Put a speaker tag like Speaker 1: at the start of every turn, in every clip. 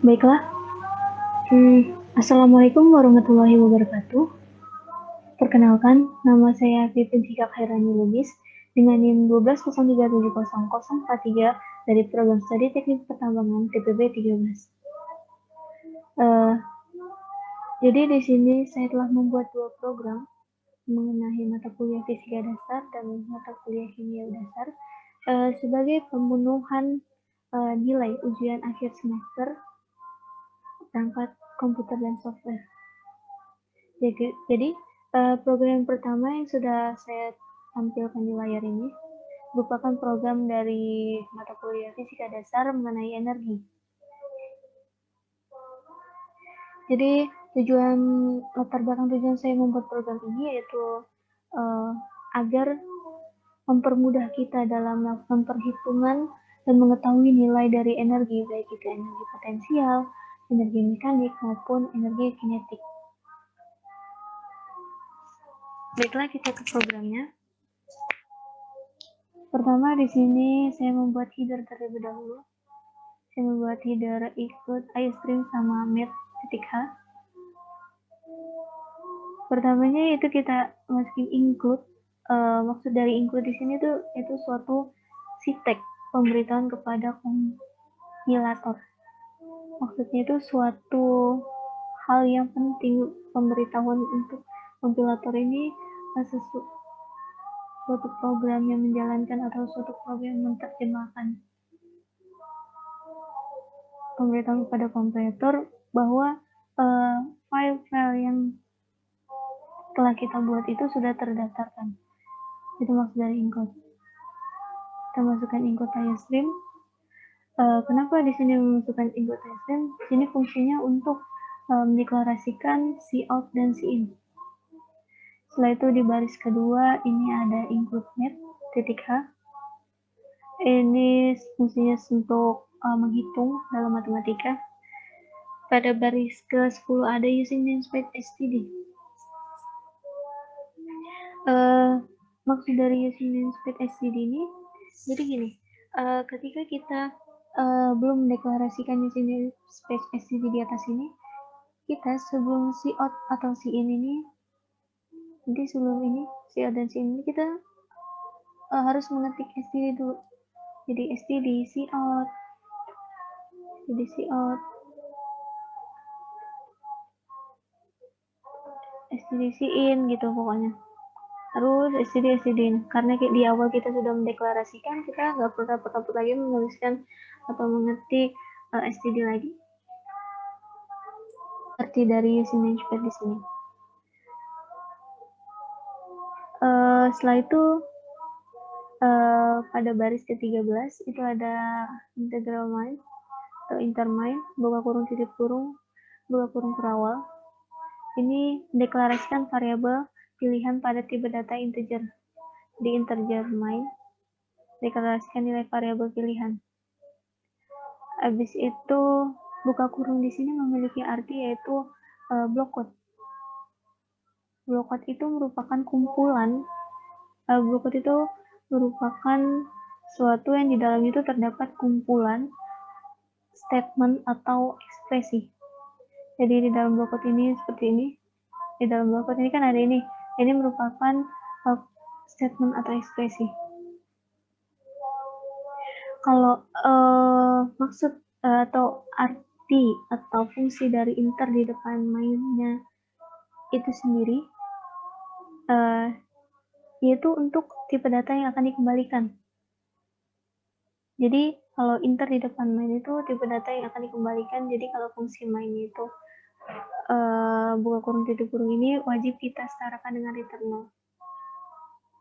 Speaker 1: Baiklah, Assalamualaikum warahmatullahi wabarakatuh. Perkenalkan, nama saya Pipin Hika Khairani Lubis dengan NIM 1203700043 dari Program Studi Teknik Pertambangan TPB 13. Jadi di sini saya telah membuat dua program mengenai mata kuliah fisika dasar dan mata kuliah kimia dasar sebagai pemenuhan nilai ujian akhir semester perangkat komputer dan software. Jadi program pertama yang sudah saya tampilkan di layar ini merupakan program dari mata kuliah fisika dasar mengenai energi. Jadi latar belakang tujuan saya membuat program ini yaitu agar mempermudah kita dalam melakukan perhitungan dan mengetahui nilai dari energi, baik itu energi potensial, energi mekanik, maupun energi kinetik. Baiklah, kita ke programnya. Pertama, di sini saya membuat header terlebih dahulu. Saya membuat header ikut iStream sama met.h. Pertamanya itu kita masukin include. Maksud dari include di sini tuh itu suatu sitek pemberitahuan kepada kompilator. Maksudnya itu suatu hal yang penting, pemberitahuan untuk kompilator ini suatu program yang menjalankan atau suatu program yang menerjemahkan. Pemberitahuan kepada kompilator bahwa file-file yang telah kita buat itu sudah terdaftarkan. Itu maksud dari include. Kita masukkan include iStream. Kenapa di sini memasukkan include iStream? Di sini fungsinya untuk mendeklarasikan cout dan in. Setelah itu di baris kedua ini ada include met.h. Ini fungsinya untuk menghitung dalam matematika. Pada baris ke-10 ada using namespace std. Maksud dari using namespace std ini, jadi gini, ketika kita belum mendeklarasikan using namespace std di atas ini, kita sebelum cout atau in ini, jadi sebelum ini cout dan in ini kita harus mengetik std dulu. Jadi std cout, jadi cout, std in gitu pokoknya. Terus std in. Karena di awal kita sudah mendeklarasikan, kita nggak perlu repot-repot lagi menuliskan atau mengetik std lagi. Arti dari using namespace di sini. Setelah itu pada baris ke-13 itu ada integral main atau intermain, buka kurung titik kurung, buka kurung kerawal. Ini mendeklarasikan variabel pilihan pada tipe data integer. Di integer main deklarasikan nilai variabel pilihan. Habis itu buka kurung di sini memiliki arti yaitu block code. Block code itu merupakan kumpulan. Block code itu merupakan suatu yang di dalam itu terdapat kumpulan statement atau ekspresi. Jadi di dalam block code ini seperti ini. Di dalam block code ini kan ada ini. Ini merupakan statement atau ekspresi. Kalau maksud atau arti atau fungsi dari inter di depan mainnya itu sendiri yaitu untuk tipe data yang akan dikembalikan. Jadi kalau inter di depan main itu tipe data yang akan dikembalikan. Jadi kalau fungsi main itu buka kurung titik kurung ini wajib kita setarakan dengan return 0.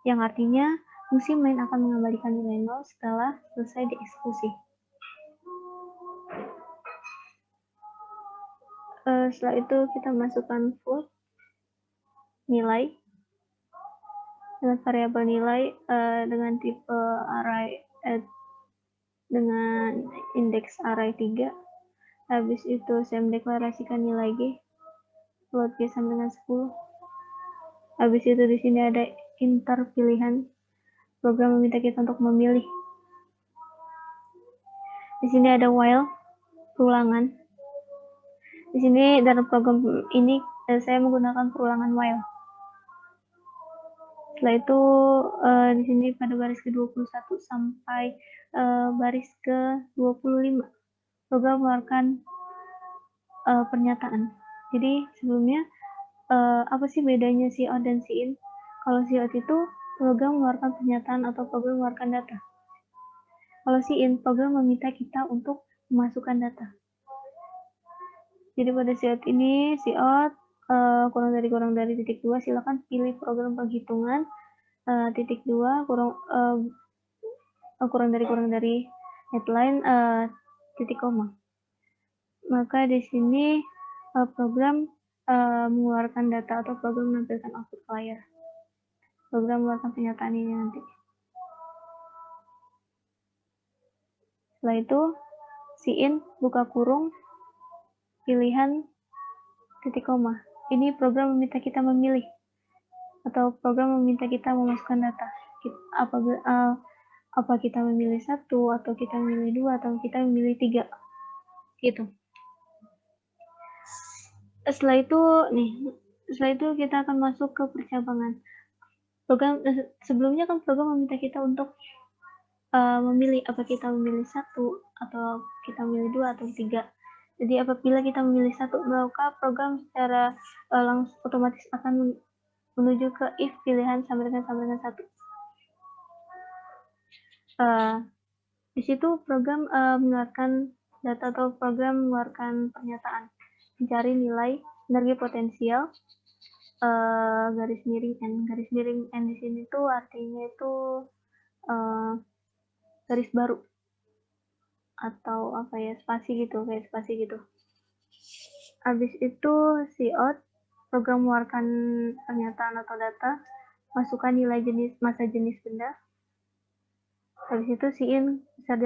Speaker 1: Yang artinya fungsi main akan mengembalikan nilai 0 setelah selesai dieksekusi. Setelah itu kita masukkan float nilai dengan variabel nilai dengan tipe array dengan indeks array 3. Habis itu saya mendeklarasikan nilai G, float G sama dengan 10. Habis itu di sini ada inter pilihan. Program meminta kita untuk memilih. Di sini ada while ulangan. Di sini dalam program ini saya menggunakan perulangan while. Setelah itu di sini pada baris ke-21 sampai baris ke-25 program mengeluarkan pernyataan. Jadi sebelumnya apa sih bedanya si out dan si in? Kalau si out itu program mengeluarkan pernyataan atau program mengeluarkan data. Kalau si in, program meminta kita untuk memasukkan data. Jadi pada si out kurang dari titik 2, silakan pilih program penghitungan titik 2 kurang dari headline titik koma. Maka di sini program mengeluarkan data atau program menampilkan output ke layar. Program mengeluarkan pernyataan ini nanti. Setelah itu si in buka kurung pilihan titik koma. Ini program meminta kita memilih atau program meminta kita memasukkan data. Apa kita memilih 1 atau kita memilih 2 atau kita memilih 3 gitu. Setelah itu kita akan masuk ke percabangan. Program sebelumnya kan program meminta kita untuk memilih apa kita memilih 1 atau kita memilih 2 atau 3. Jadi apabila kita memilih 1, maka program secara langsung otomatis akan menuju ke if pilihan sama dengan 1. Di situ program mengeluarkan data atau program mengeluarkan pernyataan, mencari nilai energi potensial garis miring n di sini tuh artinya itu garis baru atau apa ya, spasi gitu. Habis itu si out program mengeluarkan pernyataan atau data, masukkan nilai masa jenis benda. Habis itu si in besar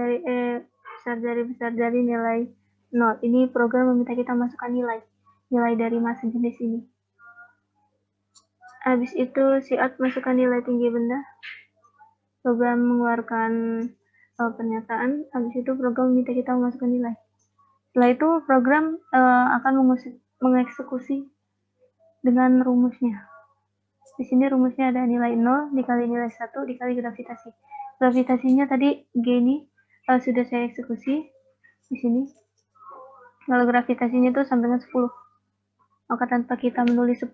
Speaker 1: dari nilai 0. Ini program meminta kita masukkan nilai dari masa jenis ini. Habis itu si out masukkan nilai tinggi benda. Program mengeluarkan pernyataan. Habis itu program meminta kita memasukkan nilai. Setelah itu program akan mengeksekusi dengan rumusnya. Di sini rumusnya ada nilai 0 dikali nilai 1 dikali gravitasi. Gravitasinya tadi G ini sudah saya eksekusi di sini. Kalau gravitasinya itu sama dengan 10. Maka tanpa kita menulis 10,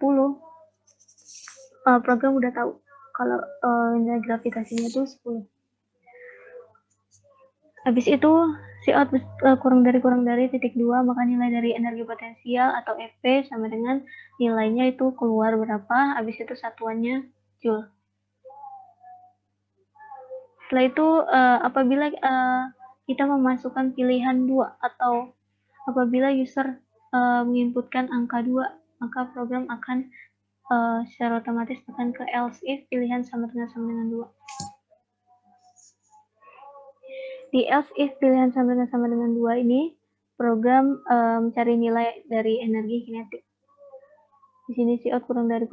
Speaker 1: program udah tahu kalau nilai gravitasinya itu 10. Habis itu si out kurang dari titik 2, maka nilai dari energi potensial atau FP sama dengan nilainya itu keluar berapa, habis itu satuannya Joule. Setelah itu apabila kita memasukkan pilihan 2 atau apabila user menginputkan angka 2, maka program akan secara otomatis akan ke else if pilihan sama dengan 2. Di else if pilihan sama dengan 2 ini, program mencari nilai dari energi kinetik. Di sini si out kurang dari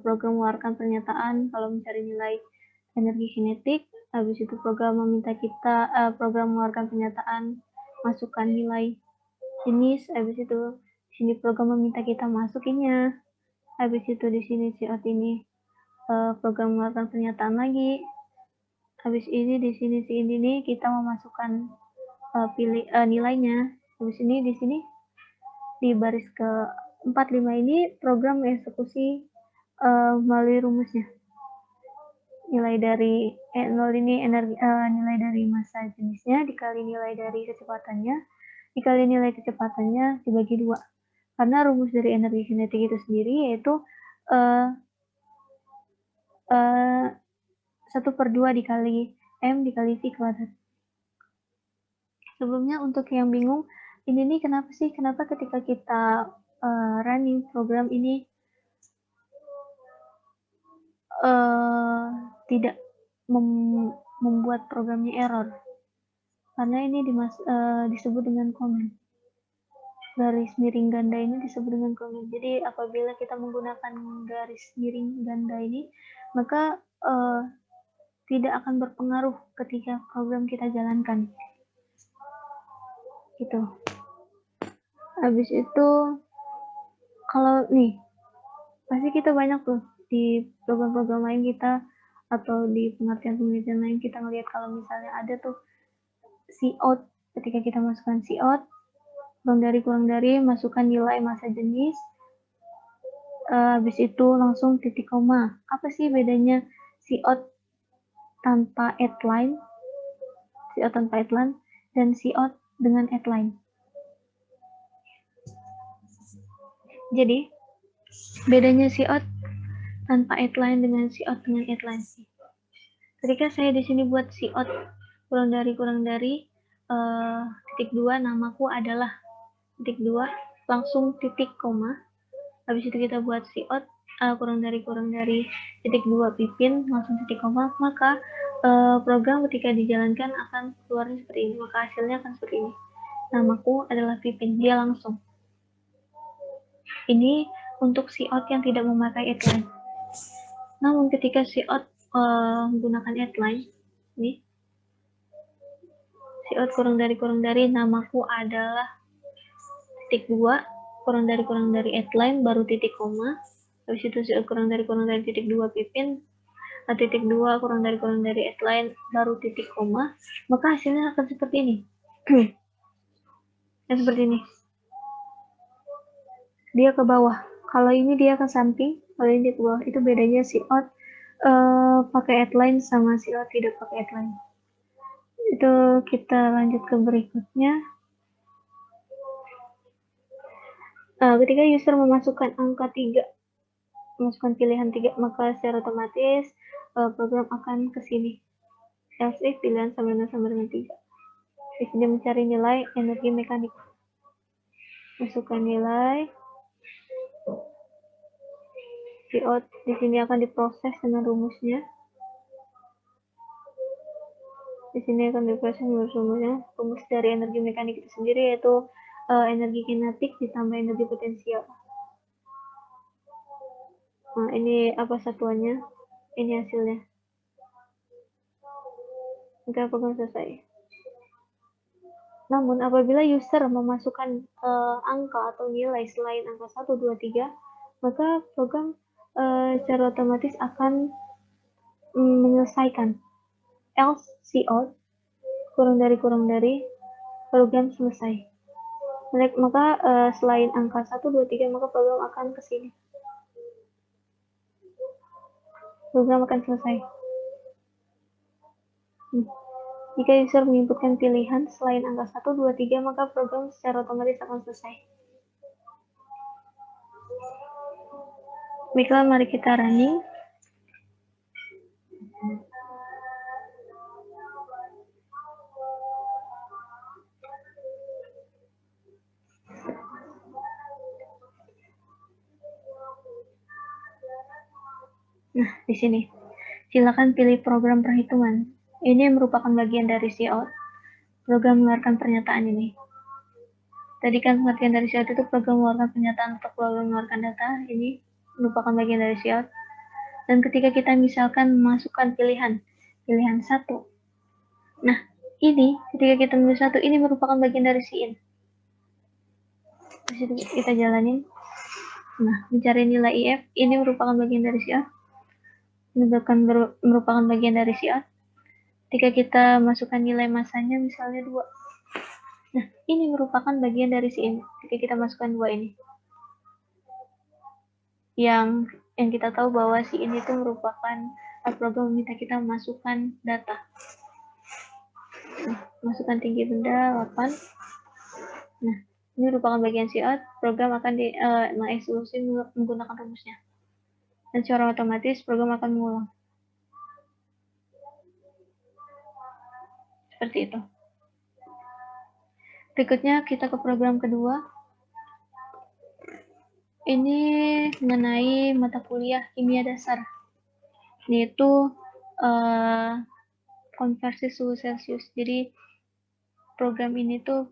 Speaker 1: program mengeluarkan pernyataan kalau mencari nilai energi kinetik. Habis itu program meminta kita program mengeluarkan pernyataan masukkan nilai jenis. Habis itu di sini program meminta kita masukinnya. Habis itu di sini si out ini program mengeluarkan pernyataan lagi. Habis ini di sini si ini kita memasukkan nilainya. Habis ini di sini di baris ke-45 ini program mengeksekusi melalui rumusnya. Nilai dari 0 ini nilai dari massa jenisnya dikali nilai dari kecepatannya dikali nilai kecepatannya dibagi 2. Karena rumus dari energi kinetik itu sendiri yaitu 1/2 dikali M dikali V kuadrat. Sebelumnya untuk yang bingung, ini nih kenapa ketika kita running program ini tidak membuat programnya error? Karena ini disebut dengan komen. Garis miring ganda ini disebut dengan komen. Jadi apabila kita menggunakan garis miring ganda ini, maka tidak akan berpengaruh ketika program kita jalankan. Gitu. Habis itu kalau nih pasti kita banyak tuh di program-program lain kita atau di pengertian-pengertian lain kita ngelihat kalau misalnya ada tuh cout, ketika kita masukkan cout kurang dari masukkan nilai massa jenis, habis itu langsung titik koma. Apa sih bedanya cout tanpa headline, cout tanpa headline dan cout dengan headline? Jadi bedanya cout tanpa headline dengan cout dengan headline. Ketika saya di sini buat cout kurang dari titik 2, namaku adalah titik 2, langsung titik koma. Habis itu kita buat cout kurang dari titik 2 pipin langsung titik koma, maka program ketika dijalankan akan keluarnya seperti ini, maka hasilnya akan seperti ini. Namaku adalah pipin, dia langsung. Ini untuk cout yang tidak memakai headline. Namun ketika cout menggunakan headline, nih cout kurang dari namaku adalah titik 2 kurang dari headline baru titik koma. Habis itu cout kurang dari titik 2 pipin titik 2 kurang dari headline baru titik koma, maka hasilnya akan seperti ini. Dan seperti ini. Dia ke bawah. Kalau ini dia ke samping, kalau ini dia ke bawah. Itu bedanya cout pakai headline sama cout tidak pakai headline. Itu kita lanjut ke berikutnya. Ketika user memasukkan angka 3, memasukkan pilihan 3, maka secara otomatis program akan ke sini. Else if pilihan sama dengan 3. Di sini mencari nilai energi mekanik. Masukkan nilai. Cout di sini akan diproses dengan rumusnya. Di sini akan diproses dengan rumusnya. Rumus dari energi mekanik itu sendiri yaitu energi kinetik ditambah energi potensial. Nah, ini apa satuannya? Ini hasilnya. Maka program selesai. Namun apabila user memasukkan angka atau nilai selain angka 1, 2, 3, maka program secara otomatis akan menyelesaikan. Else cout kurang dari program selesai. Maka selain angka 1, 2, 3, maka program akan ke sini. Program akan selesai. Jika user menginputkan pilihan selain angka 1, 2, 3, maka program secara otomatis akan selesai. Baiklah, mari kita running. Nah, di sini. Silakan pilih program perhitungan. Ini merupakan bagian dari cout. Program mengeluarkan pernyataan ini. Tadi kan pengertian dari cout itu program mengeluarkan pernyataan atau program mengeluarkan data. Ini merupakan bagian dari cout. Dan ketika kita misalkan memasukkan pilihan 1. Nah, ini ketika kita menulis 1, ini merupakan bagian dari cin. Terus kita jalanin. Nah, mencari nilai if, ini merupakan bagian dari cout. Ini merupakan bagian dari cout. Ketika kita masukkan nilai massanya misalnya 2. Nah, ini merupakan bagian dari cin. Ketika kita masukkan 2 ini. Yang kita tahu bahwa cin itu merupakan program meminta kita masukkan data. Nah, masukkan tinggi benda 8. Nah, ini merupakan bagian cout. Program akan mengeksekusi menggunakan rumusnya. Dan secara otomatis program akan mengulang. Seperti itu. Berikutnya kita ke program kedua. Ini mengenai mata kuliah kimia dasar. Yaitu konversi suhu Celcius. Jadi program ini tuh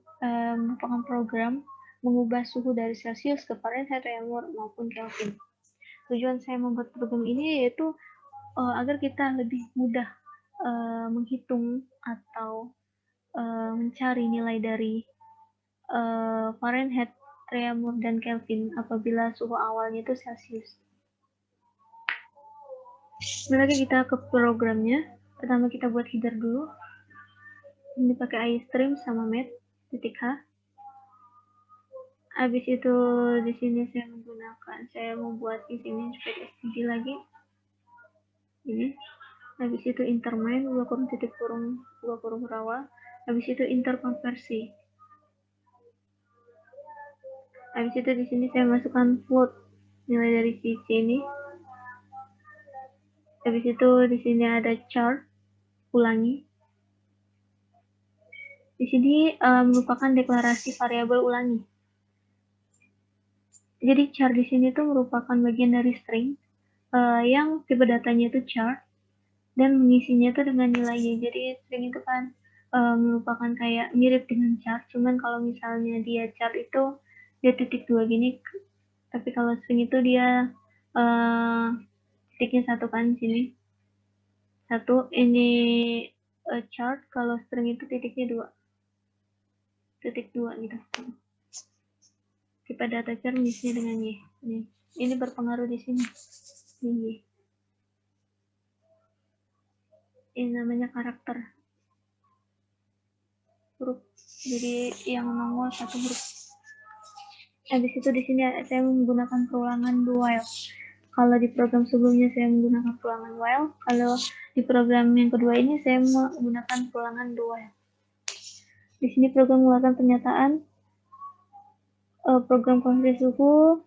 Speaker 1: merupakan program mengubah suhu dari Celcius ke Fahrenheit, maupun Kelvin. Tujuan saya membuat program ini yaitu agar kita lebih mudah menghitung atau mencari nilai dari Fahrenheit Reaumur, dan Kelvin apabila suhu awalnya itu Celsius. Lagi kita ke programnya. Pertama kita buat header dulu. Ini pakai iStream sama met.h. Habis itu di sini saya mau buat isinya sebagai std lagi. Ini. Habis itu intermain dua kurung rawa. Habis itu interkonversi. Habis itu di sini saya masukkan float nilai dari si C ini. Habis itu di sini ada char, ulangi. Di sini merupakan deklarasi variabel ulangi. Jadi char di sini itu merupakan bagian dari string yang tipe datanya itu char dan mengisinya itu dengan nilainya. Jadi string itu kan merupakan kayak mirip dengan char, cuman kalau misalnya dia char itu dia titik 2 gini, tapi kalau string itu dia titiknya 1 kan sini. 1, ini chart, kalau string itu titiknya 2. Titik 2 gitu. Tipe data char mengisinya dengan Y. Ini berpengaruh di sini. Ini Y. Ini namanya karakter. Huruf. Jadi yang nongol 1 huruf. Habis itu di sini saya menggunakan perulangan do while. Kalau di program sebelumnya saya menggunakan perulangan while, kalau di program yang kedua ini saya menggunakan perulangan do while. Di sini program mengeluarkan pernyataan, program konversi suhu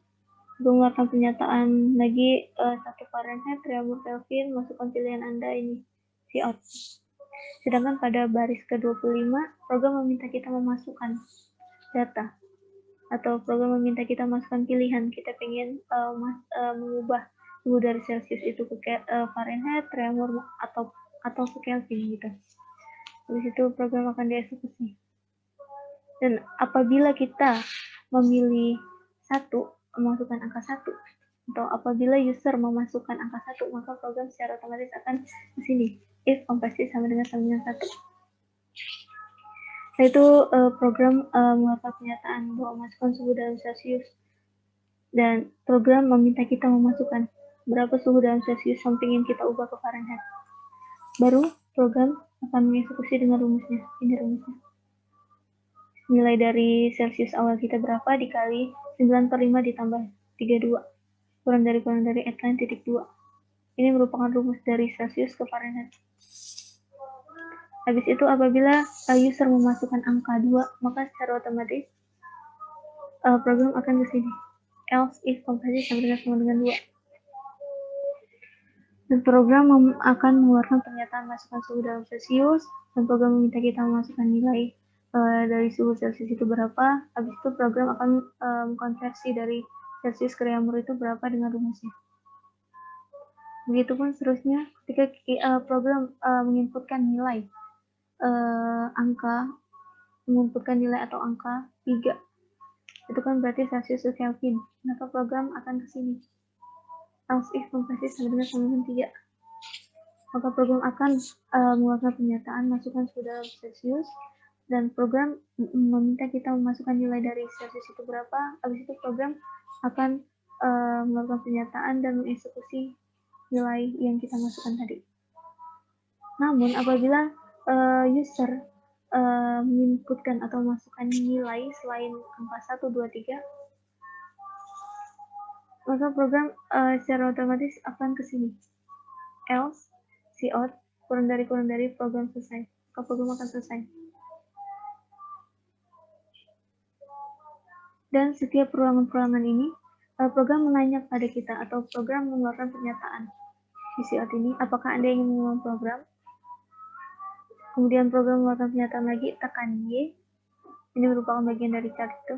Speaker 1: mengeluarkan pernyataan lagi 1 Fahrenheit, Reaumur, Kelvin, masukkan pilihan Anda ini cout. Sedangkan pada baris ke-25 program meminta kita memasukkan data, atau program meminta kita masukkan pilihan. Kita pengen mengubah suhu dari Celsius itu ke Fahrenheit, Reaumur, atau ke Kelvin gitu. Habis itu program akan dieksekusi. Dan apabila kita memilih 1, memasukkan angka 1, atau apabila user memasukkan angka 1, maka program secara otomatis akan ke sini. If kompresi sama dengan 1. Setelah itu program mengeluarkan pernyataan bahwa masukkan suhu dalam Celsius, dan program meminta kita memasukkan berapa suhu dalam Celsius yang ingin kita ubah ke Fahrenheit. Baru program akan mengeksekusi dengan rumusnya. Ini rumusnya. Nilai dari Celsius awal kita berapa dikali 9/5 ditambah 32 kurang dari titik 2. Ini merupakan rumus dari Celsius ke Fahrenheit. Habis itu apabila user memasukkan angka 2, maka secara otomatis program akan ke sini. Else if kompresi sama dengan 2. Dan program akan mengeluarkan pernyataan masukkan suhu dalam Celsius, dan program meminta kita memasukkan nilai dari suhu Celsius itu berapa. Habis itu program akan mengkonversi dari Celsius ke Reaumur itu berapa dengan rumusnya. Begitupun seterusnya ketika program menginputkan nilai menginputkan nilai atau angka 3, itu kan berarti Celsius ke Kelvin, maka program akan ke sini. Else if kompresi sama dengan 3, maka program akan mengeluarkan pernyataan masukkan suhu dalam Celsius, dan program meminta kita memasukkan nilai dari Celsius itu berapa. Habis itu program akan mengeluarkan pernyataan dan mengeksekusi nilai yang kita masukkan tadi. Namun apabila user menginputkan atau memasukkan nilai selain angka 1, 2, 3, maka program secara otomatis akan ke sini. Else cout kurang dari program selesai. Maka program akan selesai. Dan setiap perulangan-perulangan ini program menanya pada kita, atau program mengeluarkan pernyataan di cout ini, apakah Anda ingin mengulang program. Kemudian program mengeluarkan pernyataan lagi, tekan Y. Ini merupakan bagian dari chart itu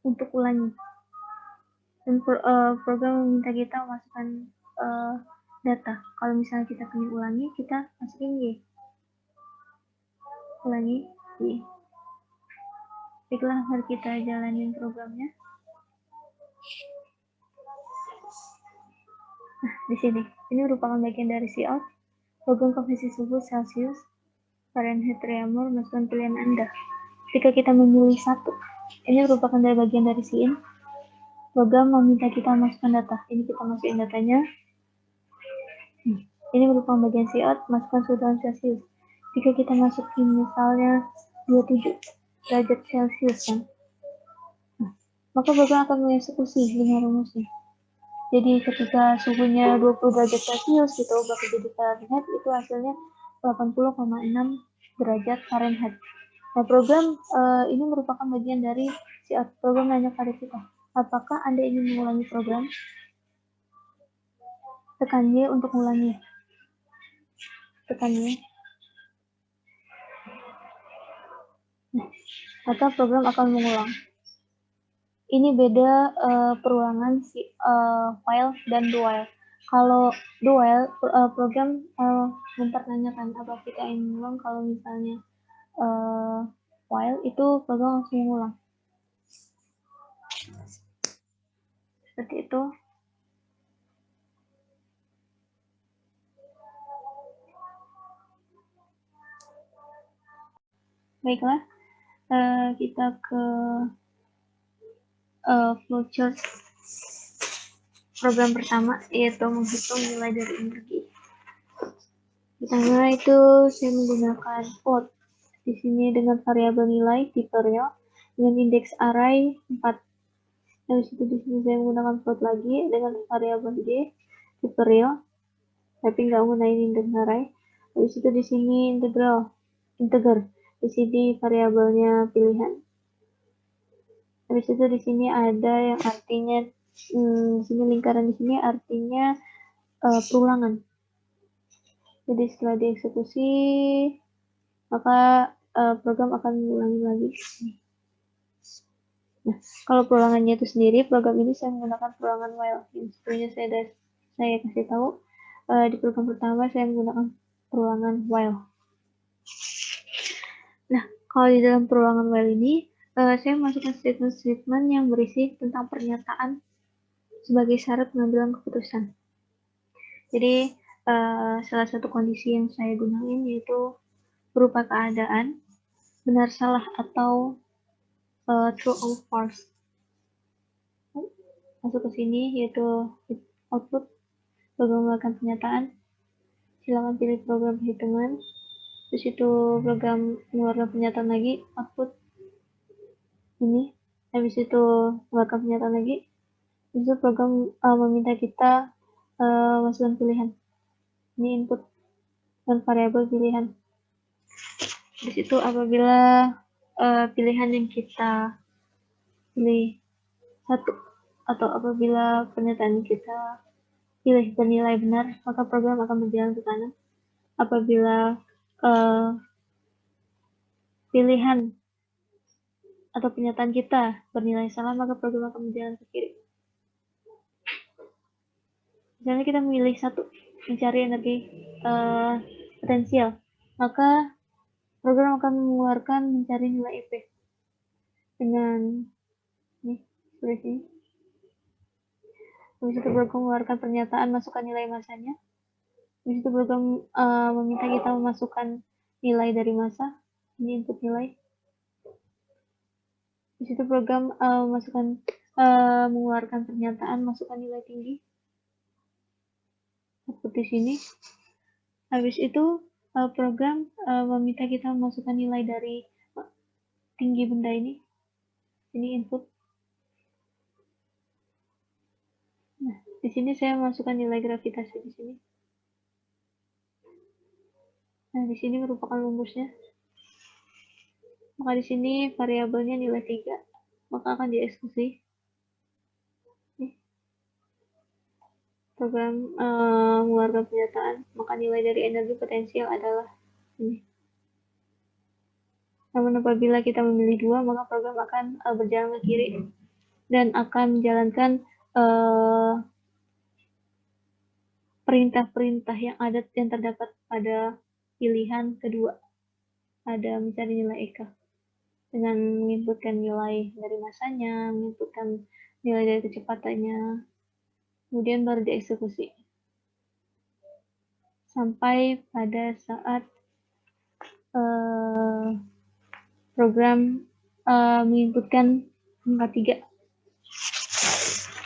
Speaker 1: untuk ulangi. Dan program meminta kita memasukkan data. Kalau misalnya kita ingin ulangi, kita masukin Y. Ulangi Y. Baiklah, mari kita jalanin programnya. Nah, di sini, ini merupakan bagian dari cout. Program konversi suhu Celsius, Fahrenheit, Reaumur, masukkan pilihan Anda. Ketika kita memilih 1, Ini merupakan bagian dari SIIN. Program meminta kita masukkan data. Ini kita masukin datanya. Ini merupakan bagian SIOT, masukkan suhu dalam Celcius. Jika kita masukin misalnya 27 derajat Celcius kan, maka program akan mengeksekusi dengan rumusnya. Jadi ketika suhunya 20 derajat Celcius kita ubah jadi Fahrenheit, itu hasilnya 80,6 derajat Fahrenheit. Nah, program ini merupakan bagian dari program nanya pada kita. Apakah Anda ingin mengulangi program? Tekan Y untuk mengulangi. Tekan Y. Nah, maka program akan mengulang. Ini beda perulangan while dan do while. Kalau do while program mempertanyakan apa kita ingin mengulang. Kalau misalnya while itu program langsung mengulang. Seperti itu. Baiklah, kita ke flowchart program pertama, yaitu menghitung nilai dari energi. Pertama itu saya menggunakan float. Di sini dengan variabel nilai tipe real dengan indeks array 4. Habis itu di sini saya menggunakan float lagi dengan variabel d tipe real, tapi nggak menggunakan indeks array. Habis itu di sini integer. Di sini variabelnya pilihan. Habis itu di sini ada yang artinya di sini lingkaran di sini artinya perulangan. Jadi setelah dieksekusi maka program akan mengulangi lagi. Nah, kalau perulangannya itu sendiri, program ini saya menggunakan perulangan while. Yang sebelumnya saya kasih tahu di program pertama saya menggunakan perulangan while. Nah, kalau di dalam perulangan while ini saya masukkan statement-statement yang berisi tentang pernyataan sebagai syarat pengambilan keputusan. Jadi salah satu kondisi yang saya gunakan yaitu berupa keadaan benar salah atau true or false. Masuk ke sini yaitu output program melakukan pernyataan. Silakan pilih program perhitungan. Terus itu program mengeluarkan pernyataan lagi, output ini. Habis itu mengeluarkan pernyataan lagi. Habis itu program meminta kita masukkan pilihan. Ini input dan variabel pilihan. Di situ apabila pilihan yang kita pilih satu atau apabila pernyataan kita pilih bernilai benar, maka program akan berjalan ke kanan. Apabila pilihan atau pernyataan kita bernilai salah, maka program akan berjalan ke kiri. Misalnya kita memilih satu, mencari energi potensial, maka program akan mengeluarkan mencari nilai EP dengan ini seperti ini. Habis itu program mengeluarkan pernyataan, masukkan nilai masanya. Habis itu program meminta kita memasukkan nilai dari masa, ini input nilai. Habis itu program mengeluarkan pernyataan, masukkan nilai tinggi seperti sini. Habis itu program meminta kita memasukkan nilai dari tinggi benda ini input. Nah, di sini saya masukkan nilai gravitasi di sini. Nah, di sini merupakan rumusnya. Maka di sini variabelnya nilai 3, maka akan dieksekusi. Program mengeluarkan pernyataan, maka nilai dari energi potensial adalah ini. Namun apabila kita memilih 2, maka program akan berjalan ke kiri dan akan menjalankan perintah-perintah yang terdapat pada pilihan kedua. Ada mencari nilai EK dengan menginputkan nilai dari masanya, menginputkan nilai dari kecepatannya, kemudian baru dieksekusi sampai pada saat program menginputkan angka 3.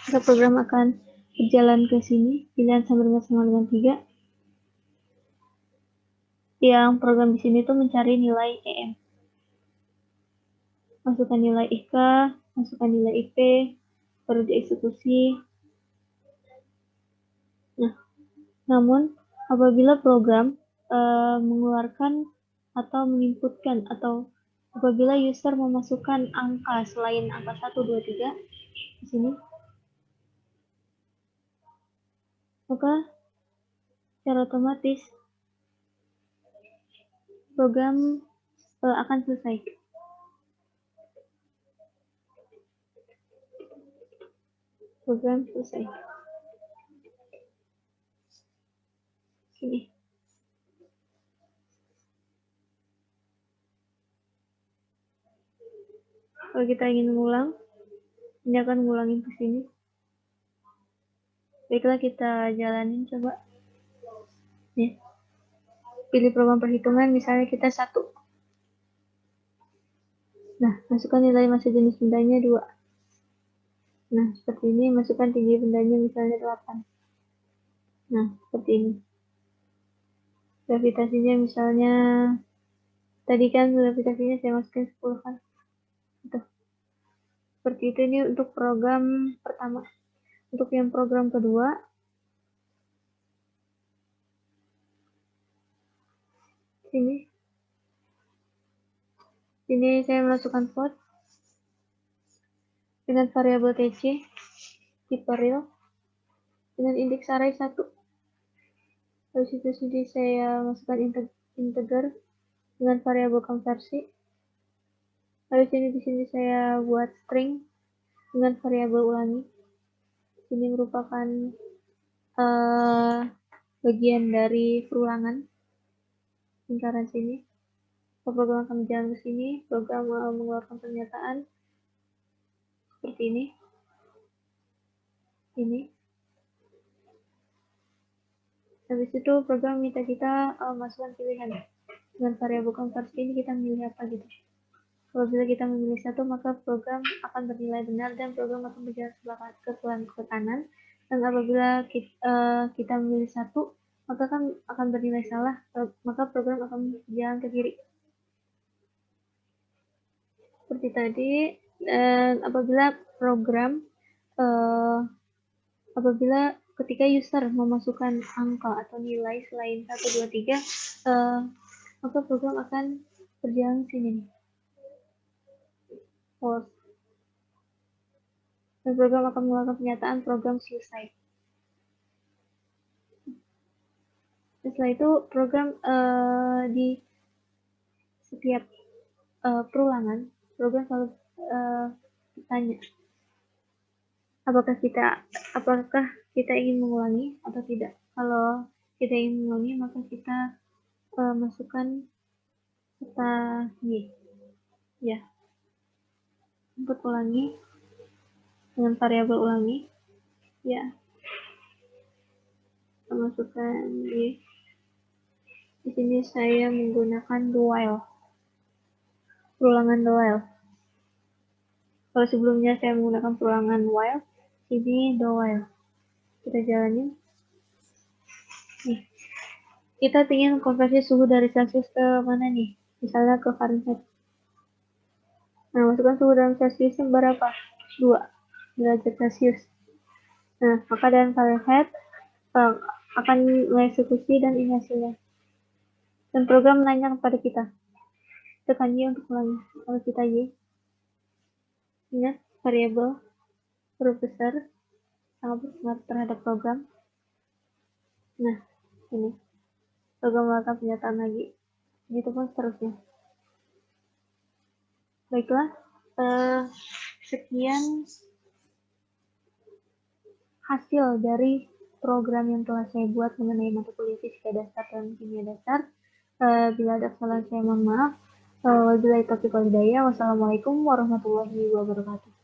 Speaker 1: Maka program akan berjalan ke sini, pilihan sama dengan 3. Yang program di sini tuh mencari nilai EM. Masukkan nilai IK, masukkan nilai IP, baru dieksekusi. Nah, namun apabila program mengeluarkan atau menginputkan atau apabila user memasukkan angka selain angka 1, 2, 3 di sini, maka secara otomatis program akan selesai. Program selesai. Sini. Kalau kita ingin mengulang, ini akan ngulangin ke sini. Baiklah, kita jalanin coba. Nih. Pilih program perhitungan, misalnya kita 1. Nah, masukkan nilai masa jenis bendanya 2. Nah, seperti ini, masukkan tinggi bendanya misalnya 8. Nah, seperti ini. Gravitasinya misalnya, tadi kan gravitasinya saya masukkan 10 kan. Tuh. Seperti itu, ini untuk program pertama. Untuk yang program kedua, sini saya masukkan float dengan variabel TC, tipe real, dengan indeks array 1. Habis itu sini saya masukkan integer dengan variabel konversi. Habis ini di sini saya buat string dengan variabel ulangi. Ini merupakan bagian dari perulangan lingkaran sini. Program akan berjalan ke sini, program mengeluarkan pernyataan seperti ini. Habis itu program minta kita masukkan pilihan. Dengan variabel konversi ini kita memilih apa gitu. Apabila kita memilih 1, maka program akan bernilai benar dan program akan berjalan ke kanan. Dan apabila kita memilih 1, maka kan akan bernilai salah, maka program akan berjalan ke kiri. Seperti tadi, apabila program apabila ketika user memasukkan angka atau nilai selain 1, 2, 3, maka program akan berjalan sini. Dan program akan mengeluarkan pernyataan program selesai. Setelah itu program di setiap perulangan, program selalu bertanya apakah kita ingin mengulangi atau tidak. Kalau kita ingin mengulangi, maka kita masukkan kata Y, ya, input ulangi dengan variabel ulangi, ya, kita masukkan Y. Di sini saya menggunakan do while, perulangan do while. Kalau sebelumnya saya menggunakan perulangan while, ini do while. Kita jalanin. Nih, kita ingin konversi suhu dari Celsius ke mana nih? Misalnya ke Fahrenheit. Nah, masukkan suhu dalam Celsius yang berapa? 2 derajat Celsius. Nah, maka dalam Fahrenheit akan mengeksekusi dan ini hasilnya. Dan program menanya kepada kita. Tekan Y untuk ulangi. Kalau kita Y, ingat variabel huruf besar sangat berpengaruh terhadap program. Nah, ini program melakukan pernyataan lagi. Begitu pun seterusnya. Baiklah, sekian hasil dari program yang telah saya buat mengenai mata kuliah fisika dasar dan kimia dasar. Bila ada kesalahan saya mohon maaf. Wabillahi taufiq wal hidayah. Wassalamualaikum warahmatullahi wabarakatuh.